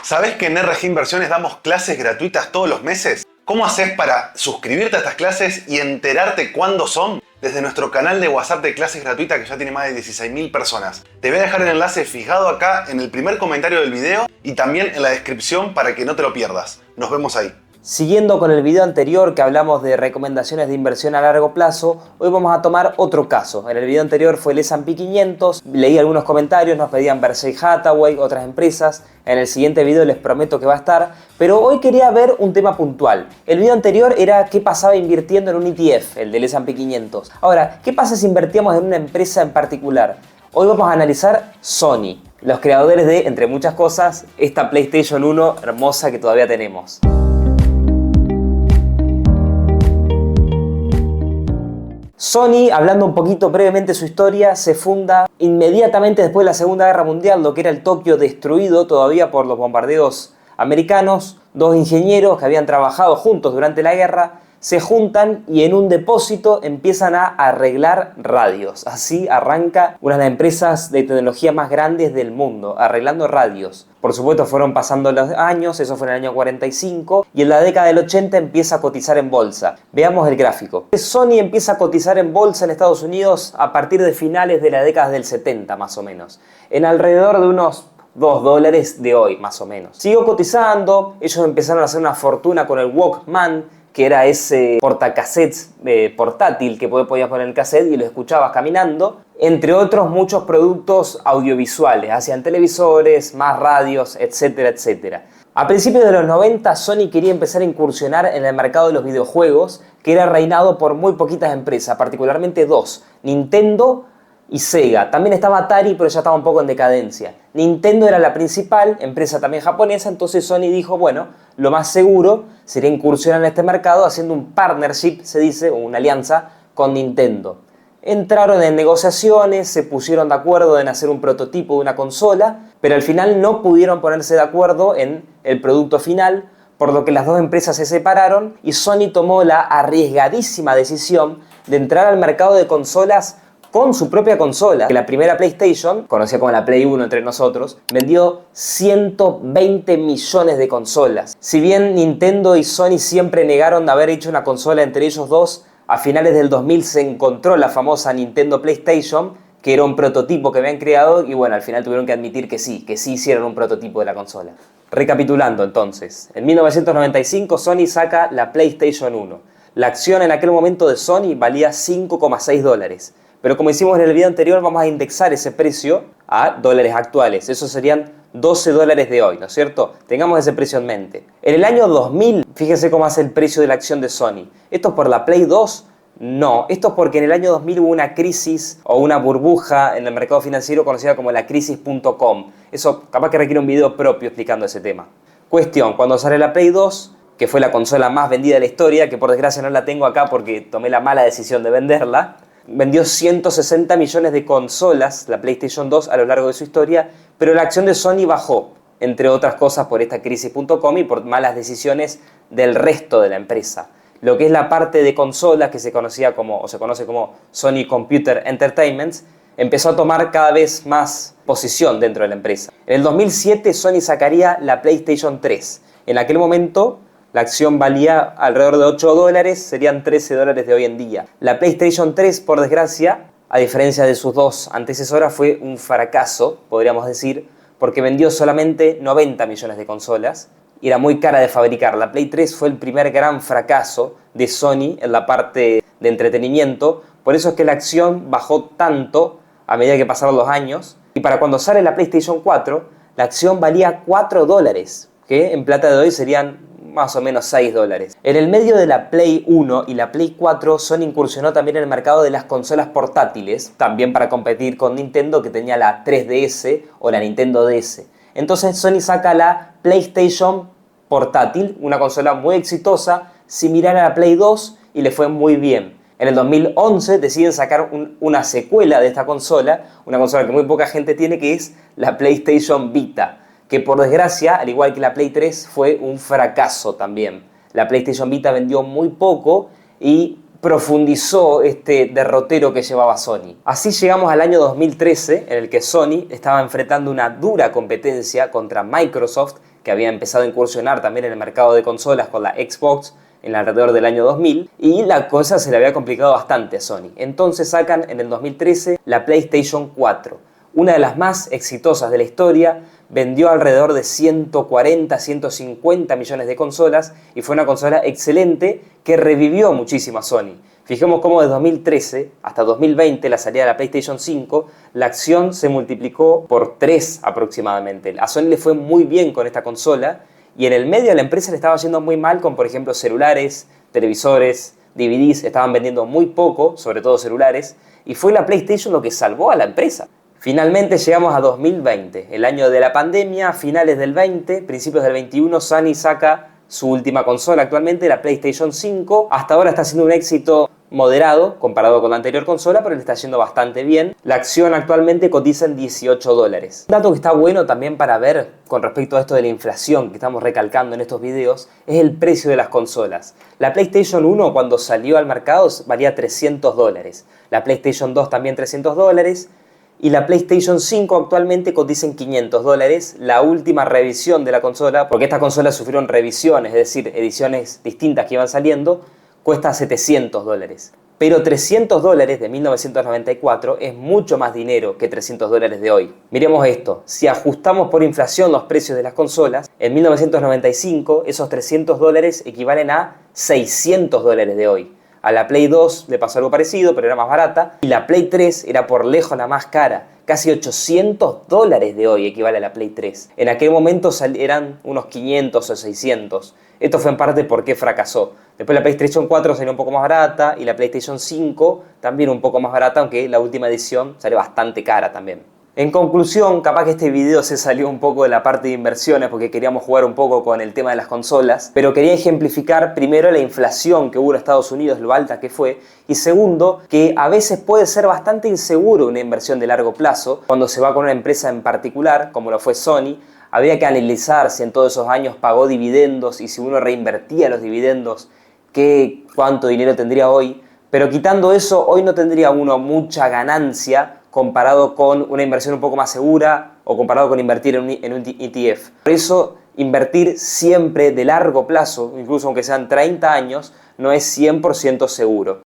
¿Sabés que en RG Inversiones damos clases gratuitas todos los meses? ¿Cómo haces para suscribirte a estas clases y enterarte cuándo son? Desde nuestro canal de WhatsApp de clases gratuitas que ya tiene más de 16.000 personas. Te voy a dejar el enlace fijado acá en el primer comentario del video y también en la descripción para que no te lo pierdas. Nos vemos ahí. Siguiendo con el video anterior que hablamos de recomendaciones de inversión a largo plazo, hoy vamos a tomar otro caso. En el video anterior fue el S&P 500, leí algunos comentarios, nos pedían Berkshire Hathaway, otras empresas. En el siguiente video les prometo que va a estar, pero hoy quería ver un tema puntual. El video anterior era qué pasaba invirtiendo en un ETF, el del S&P 500. Ahora, ¿qué pasa si invertíamos en una empresa en particular? Hoy vamos a analizar Sony, los creadores de, entre muchas cosas, esta PlayStation 1 hermosa que todavía tenemos. Sony, hablando un poquito brevemente de su historia, se funda inmediatamente después de la Segunda Guerra Mundial, lo que era el Tokio destruido todavía por los bombardeos americanos. Dos ingenieros que habían trabajado juntos durante la guerra se juntan y en un depósito empiezan a arreglar radios. Así arranca una de las empresas de tecnología más grandes del mundo, arreglando radios. Por supuesto fueron pasando los años, eso fue en el año 45, y en la década del 80 empieza a cotizar en bolsa. Veamos el gráfico. Sony empieza a cotizar en bolsa en Estados Unidos a partir de finales de la década del 70 más o menos, en alrededor de unos $2 de hoy más o menos. Siguió cotizando, ellos empezaron a hacer una fortuna con el Walkman, que era ese portacassettes portátil que podías poner el cassette y lo escuchabas caminando, entre otros muchos productos audiovisuales, hacían televisores, más radios, etcétera, etcétera. A principios de los 90, Sony quería empezar a incursionar en el mercado de los videojuegos, que era reinado por muy poquitas empresas, particularmente dos, Nintendo y Sega. También estaba Atari, pero ya estaba un poco en decadencia. Nintendo era la principal, empresa también japonesa, entonces Sony dijo, bueno, lo más seguro sería incursionar en este mercado haciendo un partnership, se dice, o una alianza con Nintendo. Entraron en negociaciones, se pusieron de acuerdo en hacer un prototipo de una consola, pero al final no pudieron ponerse de acuerdo en el producto final, por lo que las dos empresas se separaron y Sony tomó la arriesgadísima decisión de entrar al mercado de consolas con su propia consola. Que la primera PlayStation, conocida como la Play 1 entre nosotros, vendió 120 millones de consolas. Si bien Nintendo y Sony siempre negaron de haber hecho una consola entre ellos dos, a finales del 2000 se encontró la famosa Nintendo PlayStation, que era un prototipo que habían creado y bueno, al final tuvieron que admitir que sí hicieron un prototipo de la consola. Recapitulando entonces, en 1995 Sony saca la PlayStation 1. La acción en aquel momento de Sony valía $5,6. Pero como hicimos en el video anterior, vamos a indexar ese precio a dólares actuales. Eso serían $12 de hoy, ¿no es cierto? Tengamos ese precio en mente. En el año 2000, fíjense cómo hace el precio de la acción de Sony. ¿Esto es por la Play 2? No. Esto es porque en el año 2000 hubo una crisis o una burbuja en el mercado financiero conocida como la crisis.com. Eso capaz que requiere un video propio explicando ese tema. Cuestión, cuando sale la Play 2, que fue la consola más vendida de la historia, que por desgracia no la tengo acá porque tomé la mala decisión de venderla, vendió 160 millones de consolas, la PlayStation 2, a lo largo de su historia, pero la acción de Sony bajó, entre otras cosas por esta crisis.com y por malas decisiones del resto de la empresa. Lo que es la parte de consolas, que se conoce como Sony Computer Entertainment, empezó a tomar cada vez más posición dentro de la empresa. En el 2007 Sony sacaría la PlayStation 3. En aquel momento la acción valía alrededor de $8, serían $13 de hoy en día. La PlayStation 3, por desgracia, a diferencia de sus dos antecesoras, fue un fracaso, podríamos decir, porque vendió solamente 90 millones de consolas y era muy cara de fabricar. La Play 3 fue el primer gran fracaso de Sony en la parte de entretenimiento, por eso es que la acción bajó tanto a medida que pasaron los años, y para cuando sale la PlayStation 4, la acción valía $4, que en plata de hoy serían más o menos $6. En el medio de la Play 1 y la Play 4, Sony incursionó también en el mercado de las consolas portátiles, también para competir con Nintendo, que tenía la 3DS o la Nintendo DS. Entonces Sony saca la PlayStation portátil, una consola muy exitosa, similar a la Play 2 y le fue muy bien. En el 2011 deciden sacar una secuela de esta consola, una consola que muy poca gente tiene, que es la PlayStation Vita, que por desgracia, al igual que la Play 3, fue un fracaso también. La PlayStation Vita vendió muy poco y profundizó este derrotero que llevaba Sony. Así llegamos al año 2013, en el que Sony estaba enfrentando una dura competencia contra Microsoft, que había empezado a incursionar también en el mercado de consolas con la Xbox en alrededor del año 2000, y la cosa se le había complicado bastante a Sony. Entonces sacan en el 2013 la PlayStation 4, una de las más exitosas de la historia, vendió alrededor de 140, 150 millones de consolas y fue una consola excelente que revivió muchísimo a Sony. Fijemos cómo de 2013 hasta 2020, la salida de la PlayStation 5, la acción se multiplicó por 3 aproximadamente. A Sony le fue muy bien con esta consola y en el medio de la empresa le estaba yendo muy mal con, por ejemplo, celulares, televisores, DVDs, estaban vendiendo muy poco, sobre todo celulares, y fue la PlayStation lo que salvó a la empresa. Finalmente llegamos a 2020, el año de la pandemia, finales del 20, principios del 21, Sony saca su última consola actualmente, la PlayStation 5. Hasta ahora está siendo un éxito moderado comparado con la anterior consola, pero le está yendo bastante bien. La acción actualmente cotiza en $18. Un dato que está bueno también para ver con respecto a esto de la inflación que estamos recalcando en estos videos es el precio de las consolas. La PlayStation 1 cuando salió al mercado valía $300, la PlayStation 2 también $300, y la PlayStation 5 actualmente cotiza en $500. La última revisión de la consola, porque estas consolas sufrieron revisiones, es decir, ediciones distintas que iban saliendo, cuesta $700. Pero $300 de 1994 es mucho más dinero que $300 de hoy. Miremos esto, si ajustamos por inflación los precios de las consolas, en 1995 esos $300 equivalen a $600 de hoy. A la Play 2 le pasó algo parecido, pero era más barata. Y la Play 3 era por lejos la más cara. Casi $800 de hoy equivale a la Play 3. En aquel momento eran unos 500 o 600. Esto fue en parte porque fracasó. Después la PlayStation 4 salió un poco más barata y la PlayStation 5 también un poco más barata, aunque la última edición salió bastante cara también. En conclusión, capaz que este video se salió un poco de la parte de inversiones porque queríamos jugar un poco con el tema de las consolas, pero quería ejemplificar primero la inflación que hubo en Estados Unidos, lo alta que fue, y segundo, que a veces puede ser bastante inseguro una inversión de largo plazo. Cuando se va con una empresa en particular, como lo fue Sony, había que analizar si en todos esos años pagó dividendos y si uno reinvertía los dividendos, cuánto dinero tendría hoy. Pero quitando eso, hoy no tendría uno mucha ganancia comparado con una inversión un poco más segura o comparado con invertir en un ETF. Por eso, invertir siempre de largo plazo, incluso aunque sean 30 años, no es 100% seguro.